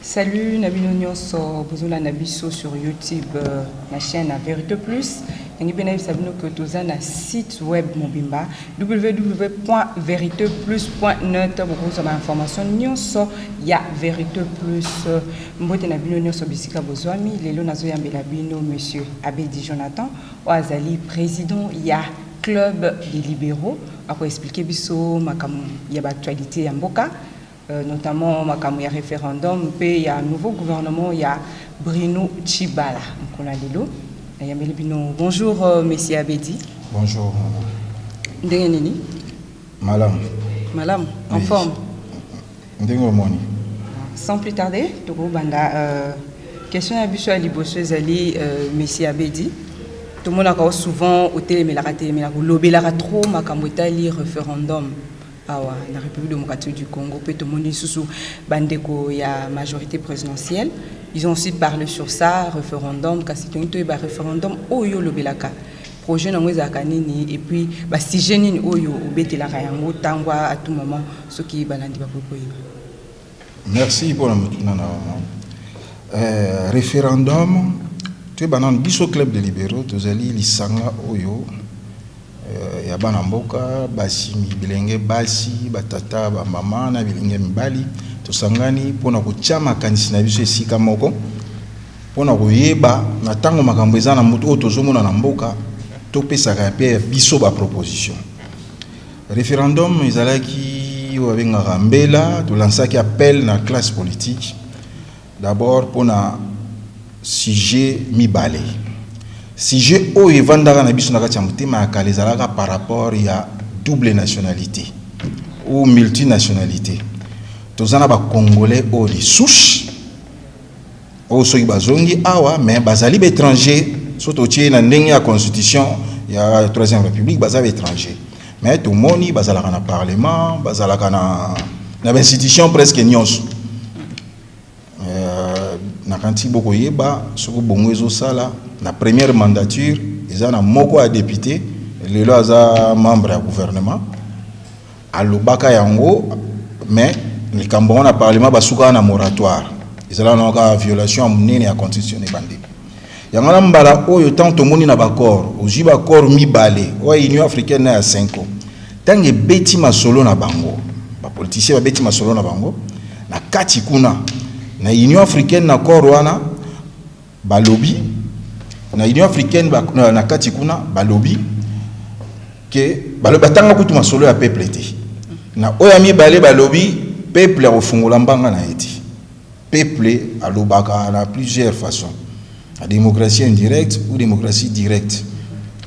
Salut, Nabino Nyonso, Bozola Nabiso sur YouTube, la chaîne à Vérité Plus. Nous avons que tu as un site web mobimba www.veriteplus.net pour vous information Nyonso ya Vérité Plus. Mbote Nabino Nyonso bisika bozwami lelo nazo yambela bino monsieur Abedi Jonathan Oazali président ya club des libéraux a expliquer biso makamu ya actualité ya mboka. Notamment makamu ya référendum pe ya nouveau gouvernement ya Bruno Tshibala mkola lelo ya melibino. Bonjour monsieur Abedi. Bonjour. Ndenge nini? Malam en forme. Ndenge moni. Sans plus tarder toko banda question ya biso ya liboso ezali monsieur Abedi. Tout le monde a souvent au télémélara lobelaka trop makambo etali référendum la République démocratique du Congo, peut tout le monde sous bandeko ya majorité présidentielle. Ils ont aussi parlé sur ça, référendum, kasi tonito ba référendum oyo lobelaka. Projet na mweza kanini et puis ba si jenini oyo obetela yango tangwa à tout moment ce qui balandi ba pokoyi. Merci pour la référendum. Tu es banan biso club de libéraux, tozali lisanga oyo. Ya bana mboka basi bilenge basi batata ba mama na bilenge mbali tosangani pona kochama kanisi na biso esika moko pona koyeba na tango makambo eza na mutu otozomona na mboka topesaka pe biso ba proposition. Référendum ezalaki wabenga rambela to lansaki appel na classe politique d'abord pona sujet mibale. Si j'ai eu vendara na biso na kati ya mutema ya kale ezalaka par rapport ya double nationalité ou multinationalité. Tozana ba congolais au de souche au soki bazongi awa mais bazali étranger surtout tie na ndenge ya constitution ya 3e république bazali étranger. Mais tout moni bazalaka na parlement, bazalaka na institution presque nyonso. Na kanti boko yeba soko bongo ezo sala na première mandature ils ont moko à député lelo aza membre du gouvernement alobaka yango mais le Cameroun na parlement basuka na moratoire ils ont na violation munene ya constitution e bandi yangala mbala oyo tant to moni na bakor oji bakor mibale o Union africaine na ya 5 tange beti masolo na bango ba politicien ba beti masolo na bango na kati kuna na Union africaine na korwana balobi na Union africaine na kati kuna balobi ke balobi tanga kutu masolo ya peuple ete na oyami balé balobi peuple a ofungola mbanga na eti peuple alobaka na plusieurs façons la démocratie indirecte ou démocratie directe.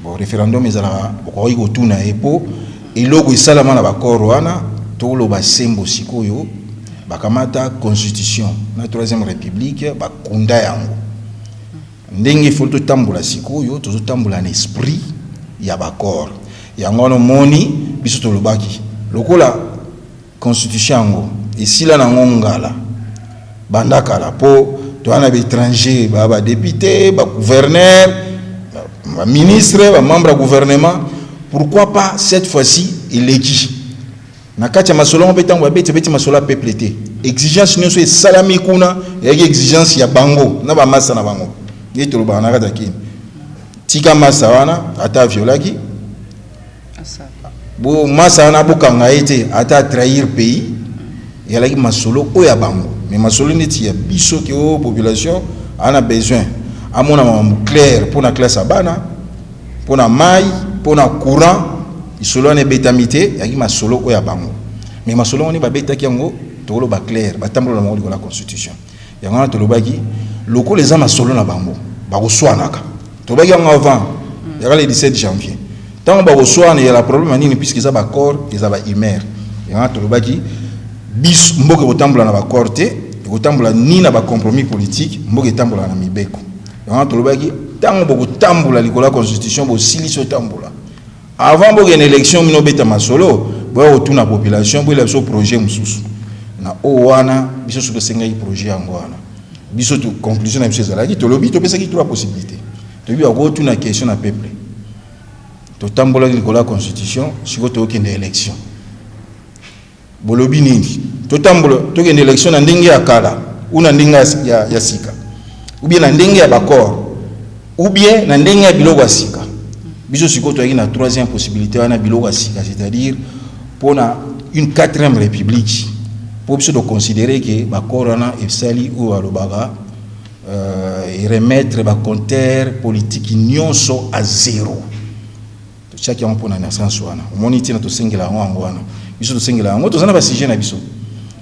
Bon référendum ezala bokoyi kotuna epo eloko esalama na bakoro wana tolo basembo sikoyo bakamata constitution na 3e république bakunda yango ndenge faut tambola sikoyo tozo tambola na esprit ya bakor yango no moni biso tolobaki lokola constitution yango esila na ngongala bandaka la po to ana étranger ba député ba gouverneur ba ministre ba membre du gouvernement pourquoi pas cette fois-ci eleki na kati ya masolo mo betango ba beti masolo peuple été exigence nyonso salami kuna ya exigence ya bango na ba massa na bango yeto lo bana kata kini tika massa wana ata violaki bo massa wana bokanga ete ata trahir pays ya laki masolo oya bango mais masolo neti ya biso ki o population ana besoin amona mambo clair pour na classe abana pour na mai pour na courant isolo ne betamité ya ki masolo oya bango mais masolo oni ba betaki yango tolo ba clair batambola na moli ko la constitution yango to lobaki loko les ama solo na bango ba koswanaka to baki yango avant ya le 17 janvier tant ba koswana ya la problème nini puisque ça ba corps ils ba humeur yango to lobaki bis mboke kotambola na ba corps te kotambola ni na ba compromis politique mboke tambola na mibeko yango to lobaki tango bo kotambola likola constitution bo siliso tambola avant bo une élection mino beta masolo bo otuna population bo la so projet mususu na owana biso so senga yi projet yango wana biso to conclusion na biso ezalaki to lobi to pesa ki trois possibilités to bi ako tuna question na peuple to tambola likola constitution siko to okende élection bolobi nini to tambola to kende élection na ndenge ya kala ou na ndenge ya sika ou bien na ndenge ya bakor ou bien na ndenge ya biloko ya sika biso sikoyo toyaki na troisième possibilité wana biloko ya sika, c'est-à-dire pour une quatrième république pour biso de considérer que bakor wana esali ou alobaka et remettre ba compteur politique nyonso à zéro. Chaque fois pour na naissance wana omoni tina to sengela yango wana biso to sengela yango tozana ba sujet na biso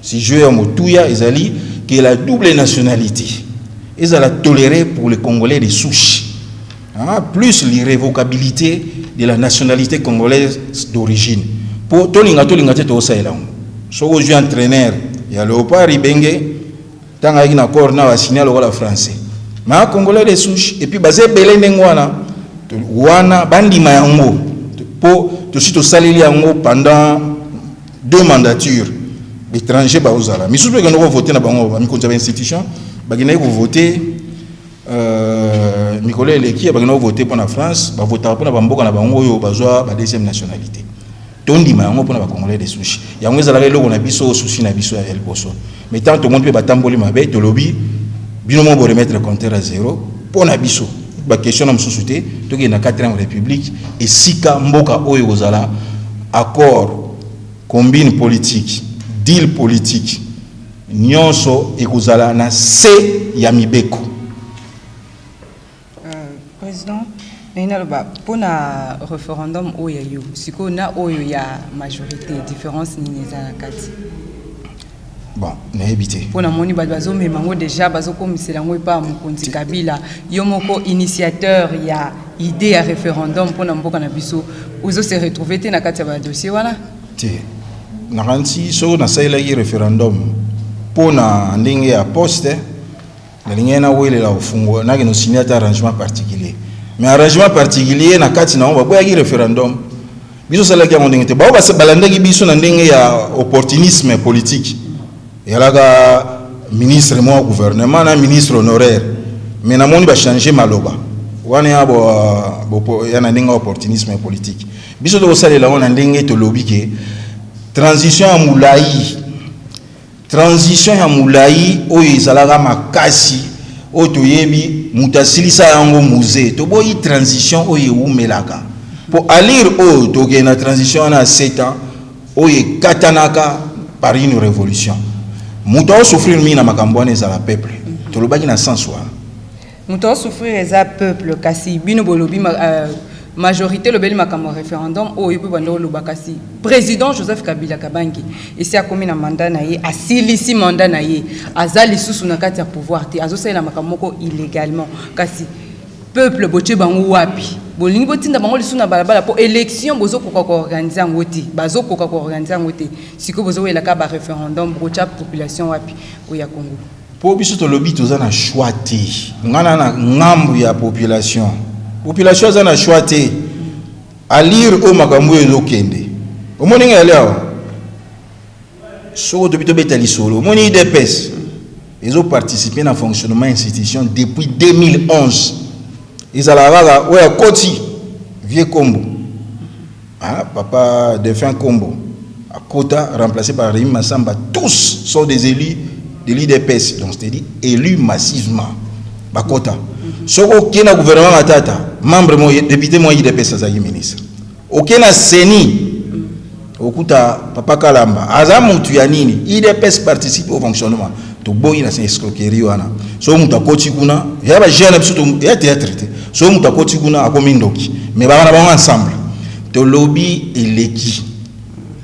si jeu ya motuya ezali que la double nationalité ezala tolérée pour les Congolais de souche, plus l'irrévocabilité de la nationalité congolaise d'origine pour tolinga te to saela soko jouer entraîneur ya Léopard Ibenge tanga ina accord na signer le français mais Congolais de souche et puis basé belé ndengwana wana bandima yango po to sito saleli yango pendant 2 mandatures étrangers ba ozala misusu ke ndoko voter na bango ba mikonza ba institution ba gina ko voter Nicolas Eleki ba gina voter pour la France ba voter pour na bamboka na bango yo bazwa ba deuxième nationalité tondima yango pour na ba Congolais de souche yango ezala eloko na biso souci na biso ya elboso mais tant tout monde peut batamboli mabe to lobby bino mo remettre le compteur à zéro pour na biso ba question na msusute to ke na 4e république et sika mboka oyo kozala accord combine politique deal politique nyonso ekozala na se ya mibeko. Président Nainaloba pour na référendum oyo yo siko na oyo ya majorité différence ni za kati bon na éviter pour na moni bazo mais mango déjà bazo komisela ngo pa mokonzi Kabila yo moko initiateur ya idée ya référendum pour na mboka na biso ozo se retrouver te na kati ya dossier wana te na ransi so na saila ki référendum pour na ndenge ya poste na linga na wele la ufungo na kino signer arrangement particulier mais arrangement particulier na kati na on ba boya ki référendum biso sala ki ndenge te ba ba balanda ki biso na ndenge ya opportunisme politique. Il y a là ministre moi gouvernement na ministre honoraire mais na moni ba changer maloba wana ya bo ya na ndenge opportunisme politique biso do salela on ndenge to lobby ke transition ya mulai oyo ezalaka makasi oyo toyebi mutasilisa yango musée to boyi transition oyo umelaka pour aller oyo to na transition na 7 ans oyo katanaka par une révolution. Muto souffrir mina makambwane za la peuple. To lobaki na sens wa. Muto souffrir za peuple kasi bino bolobi majorité lobeli makambo référendum o yepo bando lobakasi président Joseph Kabila Kabangi esi akomi na mandat na ye asilisi mandat na ye azali susu na kati ya pouvoir te azosala makambo moko illégalement kasi peuple boche bango wapi bolingi botinda bango lisu na balabala po élection bozo koka ko organiser ngoti bazo koka ko organiser ngoti siko bozo wela ka ba référendum bocha population wapi o ya Congo po biso to lobby toza na choix te ngana na ngambu ya population za na choix te a lire o makambo ezo kende o moninga ya leo so to bito betali solo moni IDPS ezo participer na fonctionnement institution depuis 2011. Ils allaient ouais Koti vieux Kombo papa défunt Kombo à Kota remplacé par Rémi Massamba, tous sont des élus de l'IDPS donc c'est-à-dire élus massivement Bakota soko kena gouvernement matata membre mo député mo IDPS azaki ministre okena seni okuta papa Kalamba aza mutu ya nini IDPS participe au fonctionnement to boyi na escroquerie wana so mutu akoti kuna ya ba jeune biso ya théâtre so mutu akoti kuna akomi ndoki mais bana bango ensemble to lobby eleki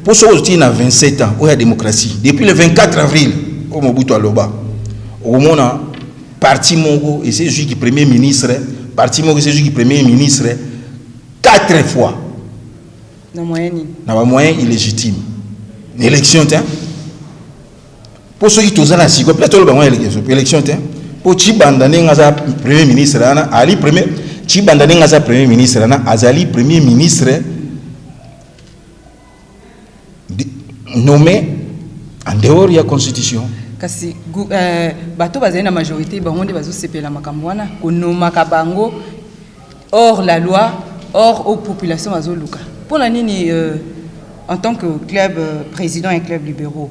pour so oti na 27 ans o ya démocratie depuis le 24 avril au Mobutu aloba au mona parti moko et c'est lui qui premier ministre parti moko c'est lui qui premier ministre 4 fois na moyen illégitime élection tiens pour ceux qui toza na siko peut-être ba élection tiens pour Tshibanda ngaza premier ministre ana ali premier Tshibanda ngaza premier ministre ana azali premier ministre nommé en dehors de la constitution kasi bato bazali na majorité bango nde bazo sepela makambo wana konomaka bango hors la loi hors aux populations bazoluka pour la nini en tant que club président et club libéraux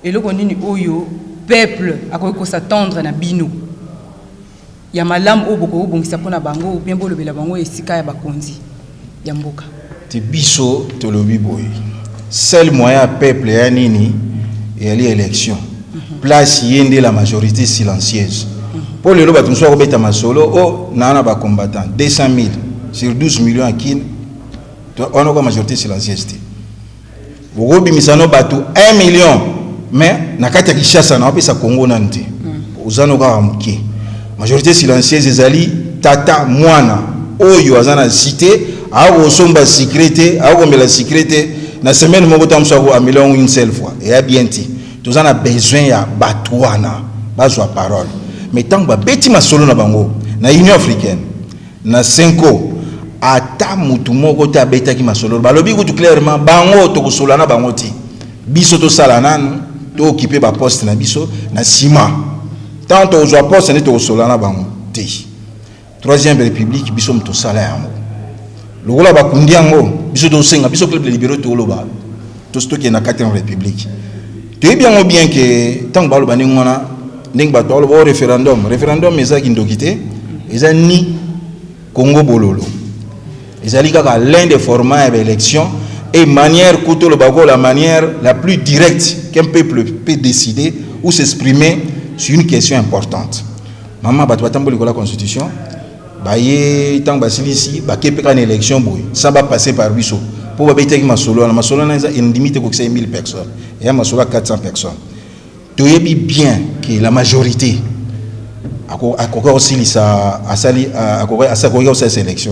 et le nini oyo peuple akoki s'attendre na bino ya malamu o boko bongisa pona bango ou bien bolobela bango esika ya bakonzi ya mboka te biso to lobi boy seul moyen peuple ya nini et ali élection place yende la majorité silencieuse pour le loba tunso ko beta masolo o nana ba combattant 200,000 sur 12 millions à kin on a majorité silencieuse te bogobi misano batu 1 million mais na kati ya Kinshasa na opesa Congo nante uzano ka muke majorité silencieuse ezali tata mwana oyo azana cité a somba sécurité a kombela sécurité na semaine moko tamsako a million une seule fois et a bien ti tous on a besoin ya batwana bazwa parole mais tant ba beti masolo na bango na Union africaine na Senko ata mutu moko ta beta ki masolo balobi kutu clairement bango to kosolana bango ti biso to sala nanu to occuper ba poste na biso na sima tant to zo poste ne to kosolana bango ti troisième république biso mto sala yango lokola ba kundi yango biso to senga biso club libéraux to loba to stocké na 4e république to bien que tant ba lo bani ngona ndeng ba to lo référendum ezaki ndokité ezani Congo bololo ezali kaka l'un des formats d'élection et manière couteau le bago la manière la plus directe qu'un peuple peut décider ou s'exprimer sur une question importante. Maman ba to tambo la constitution ba ye tant ba silisi ba kepeka na élection boy ça va passer par biso pour ba beta ki masolo na une limite ko 5000 personnes et masolo 400 personnes. Tu es bien que la majorité a aussi cette élection.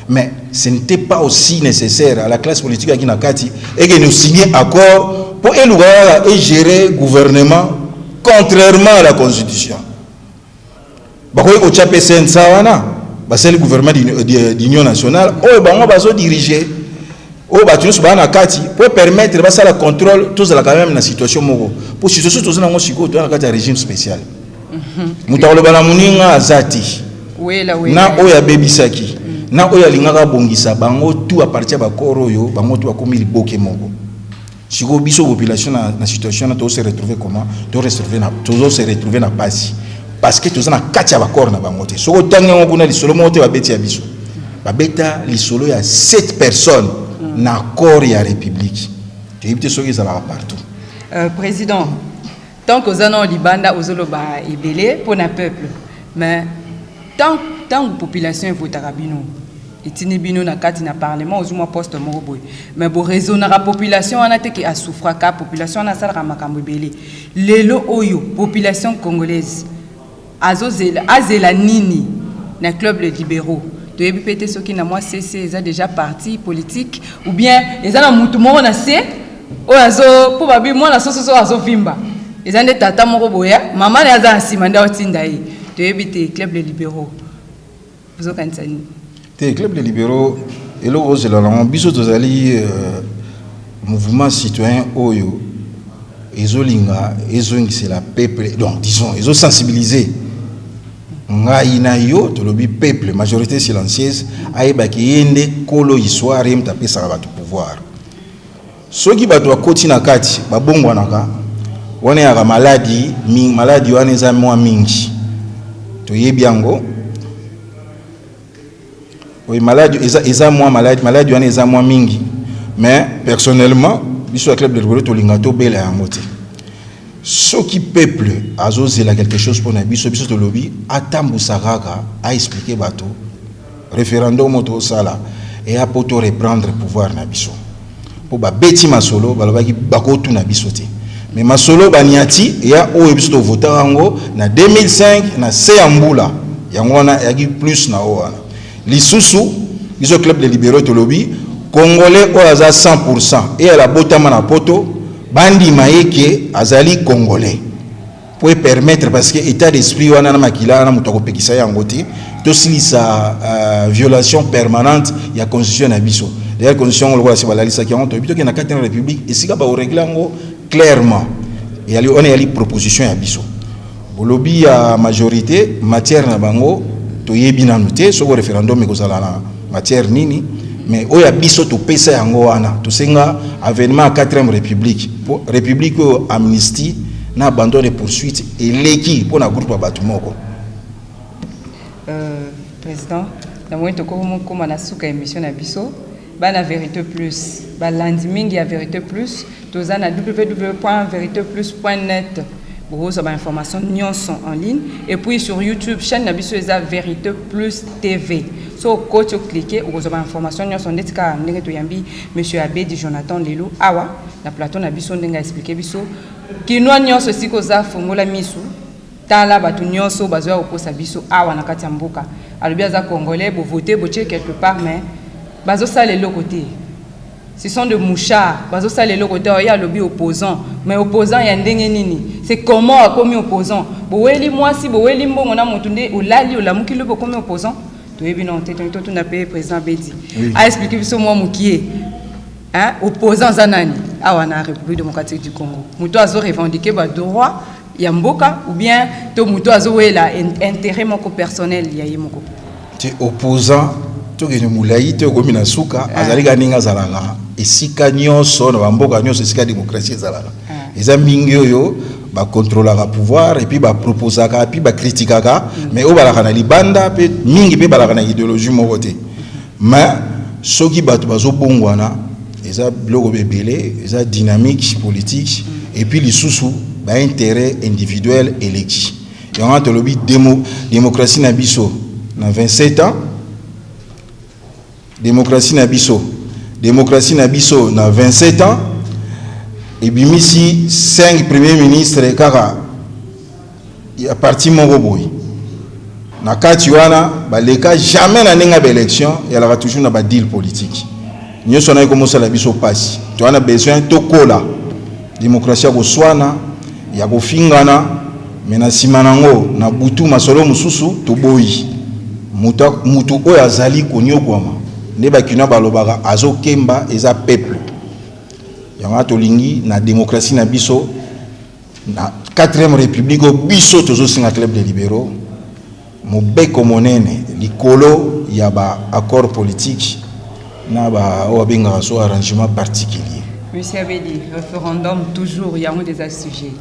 Mais ce n'était pas aussi nécessaire à la classe politique qui n'a kati et que nous signions accord pour élouer et gérer le gouvernement contrairement à la constitution. C'est le gouvernement d'union nationale où diriger pour permettre le contrôle tous la quand même la situation pour situation tous un régime spécial. Mutalo bana muninga azati na oya bebisaki na oya lingaka bongisa bango tout à partir ba koro yo bango tout akomi liboke moko siko biso population na situation na to se retrouver comment to se retrouver na pasi parce que tous na kati ya ba koro na bango te soko tango kuna lisolo mote ba beti ya biso ba beta lisolo ya 7 personnes na corps ya république te ibite soki za partout président. Tant que nous avons libanda ozoloba ebele pour le peuple, mais tant que population est votée à bino, et bino na kati na parlement ozuma poste moroboy, mais pour raisonner la population on a été qui a souffert ka population na sala makambo ebele. Lelo oyo population congolaise azela nini na club les libéraux. De pété ceux qui na moi CC ils ont déjà parti politique ou bien ils ont mutu moko na C o azo pour babi moi na soso azo vimba. Les années tata moko boya maman yaza simanda otinda yi to ebite club les libéraux vous okansani te club les libéraux et le rose la biso tozali mouvement citoyen oyo ezolinga ezongisi la peuple donc disons ezo sensibiliser ngai na yo to lobi peuple majorité silencieuse ayeba ki yende kolo histoire mtapesa ba pouvoir soki bato akoti na kati babongwanaka on est à maladie on est à moi mingi to yebiango oui maladie eza moi maladie on est à moi mingi mais personnellement biso club de libéraux to lingato bela ya moté ce qui peuple azozela quelque chose pour na biso to lobby atambu saraka a expliquer bato référendum moto sala et a poto reprendre pouvoir na biso pour ba beti masolo balobaki bakotu na biso te. Mais masolo baniati ya o ebiso voter yango na 2005 na Seyambula yango wana yaki plus na wana lisusu biso club de libéraux to lobby congolais o aza 100% et la botama na poto bandi maeke azali congolais pour permettre parce que état d'esprit wana na makila na mutako pekisa yango ti to silisa violation permanente ya constitution na biso la constitution lokola se balalisa ki on to bito ke na 4e république et sika ba régler yango clairement et on est à la proposition ya biso bolobi ya majorité matière na bango to yebi na noté so référendum ekozala na matière nini mais oya biso to pesa yango wana to senga avènement à 4e république pour république amnistie na abandon de poursuite et l'équipe pour na groupe Batumoko. Président, dans le moment où on a souka émission na biso, ba na Vérité Plus, ba landing ya Vérité Plus, toza na www.veriteplus.net. Vous avez information nyonso en ligne et puis sur YouTube chaîne na biso eza Vérité Plus TV. So coach cliquer vous avez information nyonso ndetika ndenge to yambi monsieur Abedi Jonathan Lelo awa na plateau na biso ndenga expliquer biso kinwa nyonso siko za fungola misu tala batu nyonso bazwa oposa biso awa na kati ya mboka alobi aza congolais bo voter bo quelque part mais bazo sala le côté. Ce sont de mouchards. Bazo sala le côté ya lobby opposant mais opposant ya ndenge nini. C'est comment a commis opposant. Bo weli mwasi bo weli mbongo na mutunde olali olamuki lobo commis opposant. To yebi non te to na paye président Bedi. A expliquer biso moi mukie. Hein opposant zanani awa na République démocratique du Congo. Muto azo revendiquer ba droit ya mboka ou bien to muto azo wela intérêt moko personnel ya yemoko. Tu opposant to ke mulai to gomi na suka azali ganinga zalaka esika nyonso na bamboka nyonso esika démocratie zalaka. Eza mingi oyo ba contrôlera pouvoir et puis ba proposaka puis ba critiquaka mais o balaka na libanda pe mingi pe balaka na idéologie moko te. Mais soki bato bazo bongwana eza blogo bebele eza dynamique politique et puis lisusu ba intérêt individuel électif. Yonga to lobi démocratie na biso na 27 ans démocratie na biso na 27 ans et bimisi 5 premiers ministres kaka ya parti moko boy na kati wana baleka jamais na nenga ba élection ya la toujours na ba deal politique nyoso na ikomosa la biso passe tu as besoin to kola démocratie ko swana ya ko fingana mena simanango na butu masolo mususu to boyi mutu oyo azali konyokwama ne bakina balobaka azokemba eza peuple yanga tolingi na démocratie na biso na 4e république o biso tozo singa club des libéraux mobeko monene likolo ya ba accord politique na ba o benga so arrangement particulier. Monsieur Abedi, référendum toujours il y a un des sujets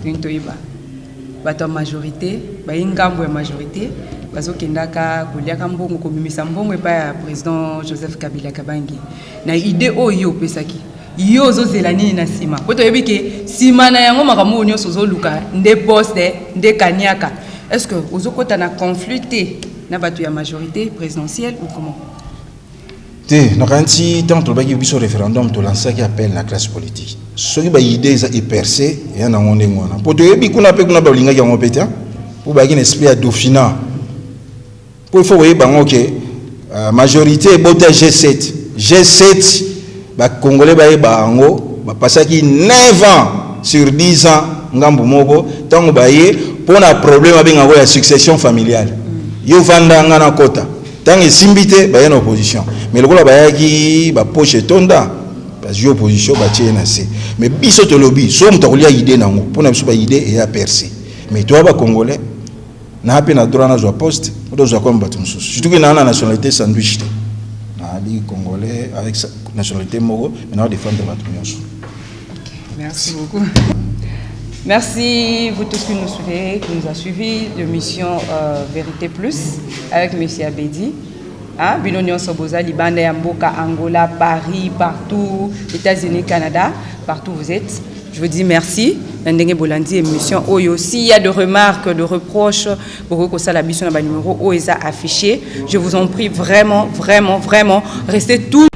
tintoiba bato majorité ba ingambo ya majorité bazo kendaka koliaka mbongo komimisa mbongo pa ya président Joseph Kabila Kabangi na idée oyo pesaki yo zo zelani na sima poto yebike sima na yango makamu nyonso zo luka nde poste nde kaniaka est-ce que ozo kota na conflicté na bato ya majorité présidentielle ou comment te na kanti tant to baki biso référendum to lancer qui appelle la classe politique soki ba idée za percé ya na ngonde ngona poto yebi kuna pe kuna ba linga ya ngopeta pour baki na esprit ya dauphinat pour faut voyer bango que majorité bota G7 ba congolais ba bango ba passaki 9 ans sur 10 ans ngambo moko tango ba ye pona problème abenga ko ya succession familiale yo vanda ngana kota tango simbité ba en opposition mais lokola ba yaki ba poche tonda parce que opposition ba tiena c'est mais biso to lobby so muto kolia idée nango pona biso ba idée et ya percer mais toi ba congolais na hape na droit na zo poste odo zo comme batum sous surtout que na nationalité sandwich na li congolais avec sa nationalité moko mais na défendre batum nyonso. Merci beaucoup. Merci vous tous qui nous suivez, qui nous a suivi l'émission Vérité Plus avec monsieur Abedi. Hein, Binonio Soboza, Libanda, Yamboka, Angola, Paris, partout, États-Unis, Canada, partout où vous êtes. Je vous dis merci. Ndenge Bolandi émission Oyo. S'il y a de remarques, de reproches, pour que ça la mission na numéro Oeza affiché, je vous en prie vraiment, restez tous